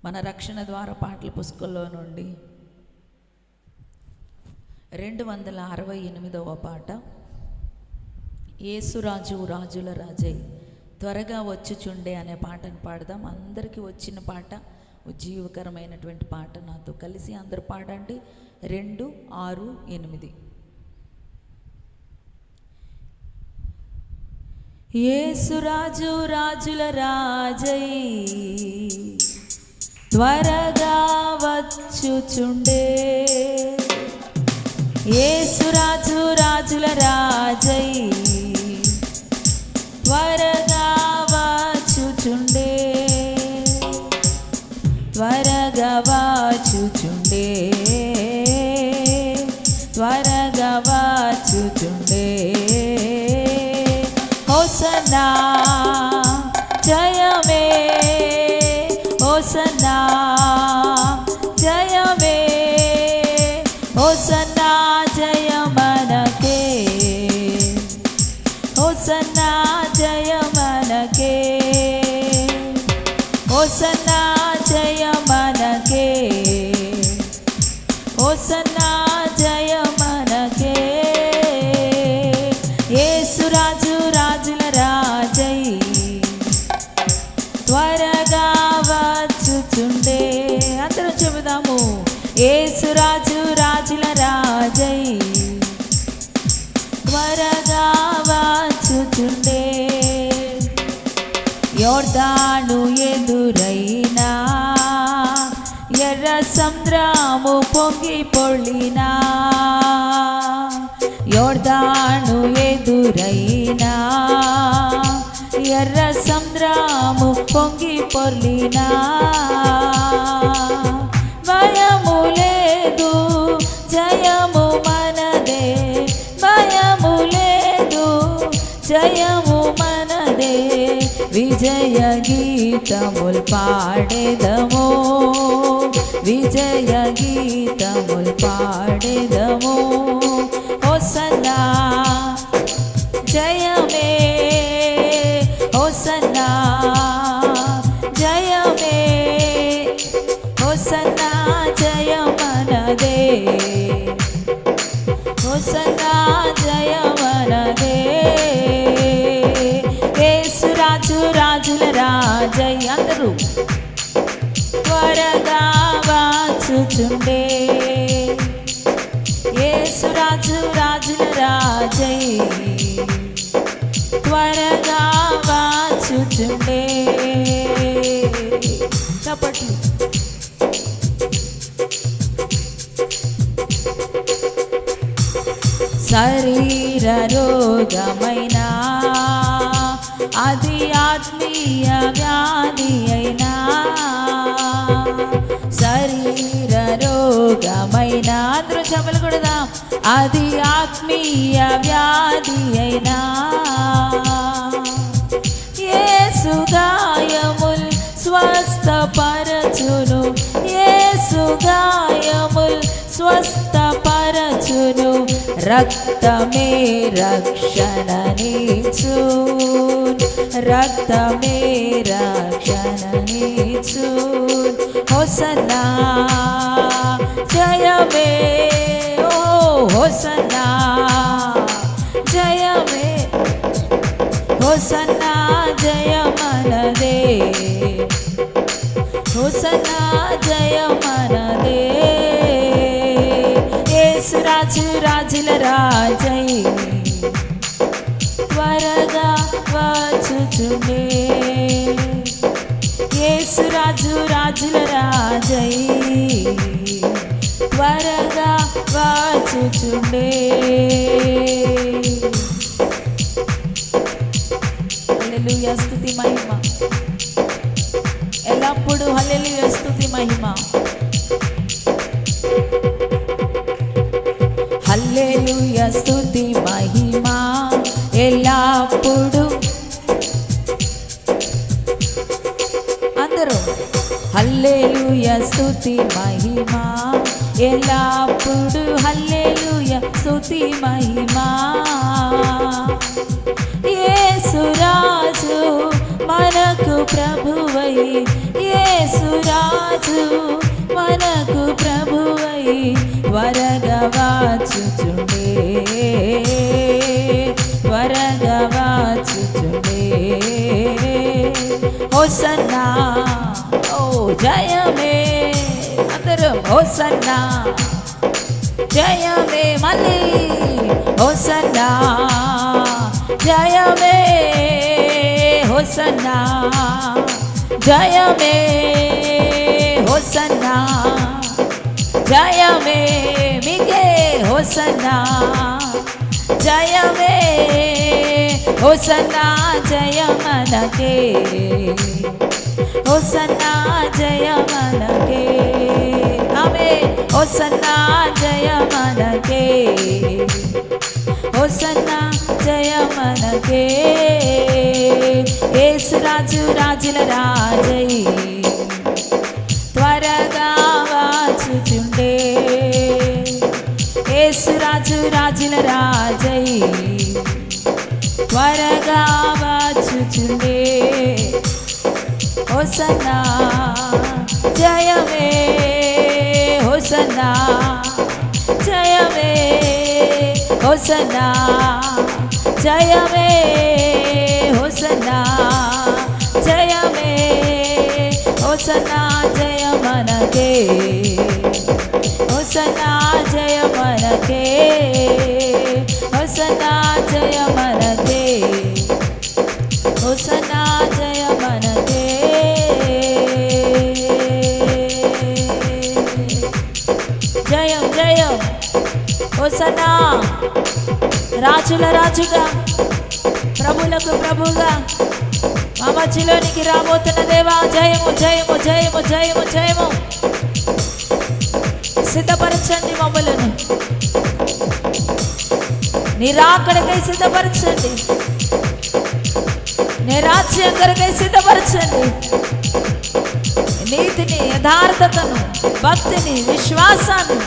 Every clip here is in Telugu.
మన రక్షణ ద్వారా పాటల పుస్తకంలో నుండి 268వ పాట, యేసురాజు రాజుల రాజై త్వరగా వచ్చుచుండే అనే పాటను పాడదాం. అందరికీ వచ్చిన పాట, ఉజ్జీవకరమైనటువంటి పాట. నాతో కలిసి అందరూ పాడండి. 2, 6, 8. యేసురాజు రాజుల రాజై త్వరగా వచ్చుచుండే, యేసురాజు రాజుల రాజై త్వరగా వచ్చుచుండే, త్వరగా వచ్చుచుండే, త్వరగా వచ్చుచుండే. హోసన్నా జయమే, హోసన్నా జయమే, హోసన్నా జయమనకే, హోసన్నా జయమనకే, హోసన్నా జయమనకే, హోసన్నా జయమనకే. యేసురాజు రాజుల రాజై త్వరగా వచ్చుచుండే. అందరూ చెబుదాము, యేసురాజు రాజుల రాజై త్వరగా వచ్చుచుండే. యోర్దాను ఎదురైనా, ఎర్ర సముద్రము పొంగి పొర్లినా, యోర్దాను ఎదురైనా, ఎర్ర సముద్రము పొంగి పొర్లినా, భయము లేదు జయము మనదే, భయము లేదు జయము మనదే. విజయ గీతములు పాడేదము, విజయ గీతములు పాడేదము. హోసన్నా జయమే, హోసన్నా జయమే, హోసన్నా జయమనదే, హోసన్నా జయమనదే. యేసురాజు రాజుల రాజై అందరూ త్వరగా వచ్చుచుండే, యేసురాజు రాజుల రాజై త్వరగా వచ్చుచుండే. చప్పట్లు. శరీర రోగమైనా, అది ఆత్మీయ వ్యాధి అయినా, శరీర రోగమైనా, అందరూ చప్పలు కొడదాం, అది ఆత్మీయ వ్యాధి అయినా, యేసు గాయముల్ స్వస్థపరచును, యేసు గాయముల్ స్వస్థపరచును, రక్తమే రక్షణనిచ్చు, రక్తమే రక్షణనిచ్చు. హోసన్నా జయమే, ఓ హోసన్నా జయమే, హోసన్నా జయమనదే, హోసన్నా జయమనదే. యేసురాజు రాజుల రాజై త్వరగా వచ్చుచుండే, యేసురాజు రాజుల రాజై త్వరగా వచ్చుచుండే. హల్లెలూయా, స్తుతి మహిమ ఎల్లప్పుడూ. హల్లెలూయా, స్తుతి మహిమ. హల్లెలూయా, స్తుతి మహిమ ఎల్లప్పుడు. అందరూ హల్లెలూయా, స్తుతి మహిమ ఎల్లప్పుడు. హల్లెలూయా, స్తుతి మహిమ. యేసురాజు మనకు ప్రభువై, యేసురాజు రాజు మనకు ప్రభువై త్వరగా వచ్చుచుండే, త్వరగా వచ్చుచుండే. హోసన్నా ఓ జయమే, అందరం హోసన్నా జయమే. మళ్ళీ హోసన్నా జయమే, హోసన్నా జయమే, హోసన్నా జయమే. మీకే హోసన్నా జయమే, హోసన్నా జయ మనకే, హోసన్నా జయ మనకే. ఆమేన్. హోసన్నా జయ మనకే, హోసన్నా జయ మనకే. యేసు రాజు రాజుల రాజై త్వరగా వచ్చుచుండే, యేసు రాజు రాజుల రాజై త్వరగా వచ్చుచుండే. హోసన్నా జయమే, హోసన్నా జయమే, హోసన్నా జయమే, హోసన్నా జయమే, హోసన్నా జయ మనకే, హోసన్నా జయ మనకే, హోసన్నా జయ మనకే, హోసన్నా జయ మనకే. జయం జయం, హోసన్నా రాజుల రాజుగా ప్రభులకు ప్రభుగా మా మధ్యలోనికి రాబోతున్న దేవా, జయము జయము జయము జయము జయము. సిద్ధపరచండి మమ్మలను, నీ రాకడకై సిద్ధపరచండి, నీ రాజ్యం కొరకై సిద్ధపరచండి. నీతిని, యథార్థతను, భక్తిని, విశ్వాసాన్ని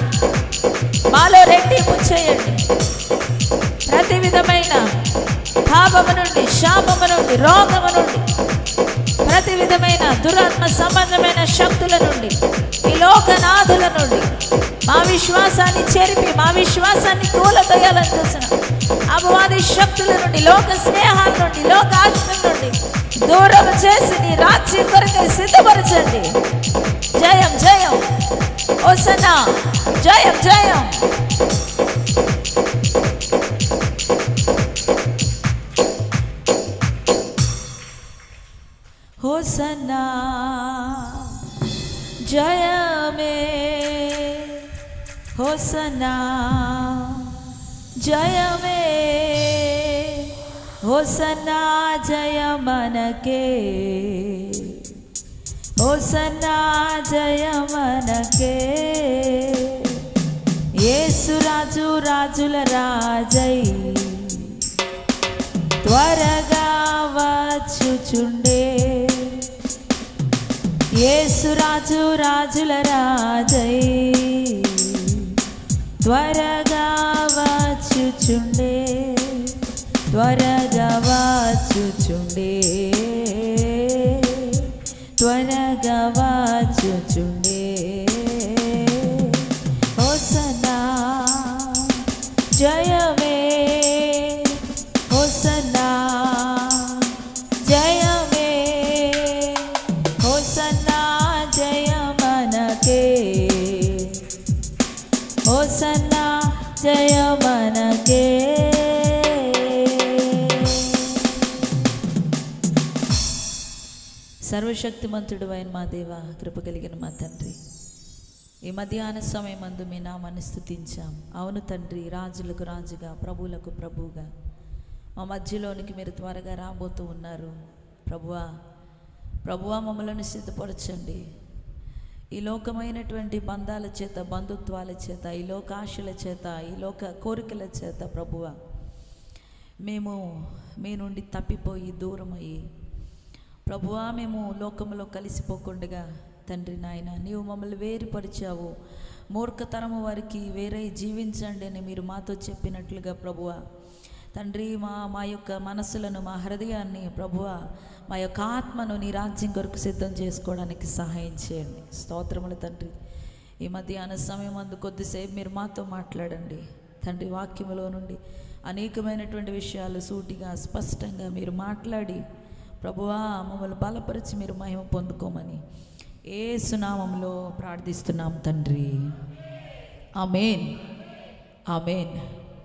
మాలో రెట్టింపు చేయండి. ప్రతి విధమైన పాపము నుండి, శాపము నుండి, రోగము నుండి, ప్రతి విధమైన దురాత్మ సంబంధమైన శక్తుల నుండి, ఈ లోకనాథుల నుండి మా విశ్వాసాన్ని చెరిపి, మా విశ్వాసాన్ని కూలదోయాలని చూసిన అపవాది శక్తుల నుండి, లోక స్నేహాల నుండి, లోక ఆశల నుండి దూరం చేసి నీ రాజ్యం కొరకై సిద్ధపరచండి. జయం జయం, హోసన్నా జయం జయం. హోసన్నా జయమే, హోసన్నా జయమే, హోసన్నా జయ మనకే, హోసన్నా జయ మనకే. యేసు రాజు రాజుల రాజై త్వరగా వచ్చుచుండే, యేసు రాజు రాజుల రాజై త్వరగా వచ్చుచుండే, త్వరగా వచ్చుచుండే, త్వరగా వచ్చుచుండే. హోసన్నా జయమే, హోసన్నా జయమే, హోసన్నా జయ మనకే, హోసన్నా జయ మనకే. సర్వశక్తిమంతుడు అయిన మా దేవ, కృప కలిగిన మా తండ్రి, ఈ మధ్యాహ్న సమయమందు మీ నామాన్ని స్తుతించాం. అవును తండ్రి, రాజులకు రాజుగా, ప్రభువులకు ప్రభువుగా మా మధ్యలోనికి మీరు త్వరగా రాబోతూ ఉన్నారు. ప్రభువా ప్రభువా మమ్మల్ని సిద్ధపరచండి. ఈ లోకమైనటువంటి బంధాల చేత, బంధుత్వాల చేత, ఈ లోక ఆశల చేత, ఈ లోక కోరికల చేత ప్రభువా మేము మీ నుండి తప్పిపోయి దూరమయ్యి ప్రభువా మేము లోకంలో కలిసిపోకుండా తండ్రి నాయన నీవు మమ్మల్ని వేరుపరిచావు. మూర్ఖతరము వారికి వేరే జీవించండి అని మీరు మాతో చెప్పినట్లుగా ప్రభువా తండ్రి, మా యొక్క మనసులను, మా హృదయాన్ని ప్రభువా, మా యొక్క ఆత్మను నీ రాజ్యం కొరకు సిద్ధం చేసుకోవడానికి సహాయం చేయండి. స్తోత్రములు తండ్రి. ఈ మధ్యాహ్న సమయం అందు కొద్దిసేపు మీరు మాతో మాట్లాడండి తండ్రి. వాక్యములో నుండి అనేకమైనటువంటి విషయాలు సూటిగా స్పష్టంగా మీరు మాట్లాడి ప్రభువా మమ్మల్ని బలపరిచి మీరు మహిమ పొందుకోమని యేసు నామములో ప్రార్థిస్తున్నాం తండ్రి. ఆమేన్, ఆమేన్.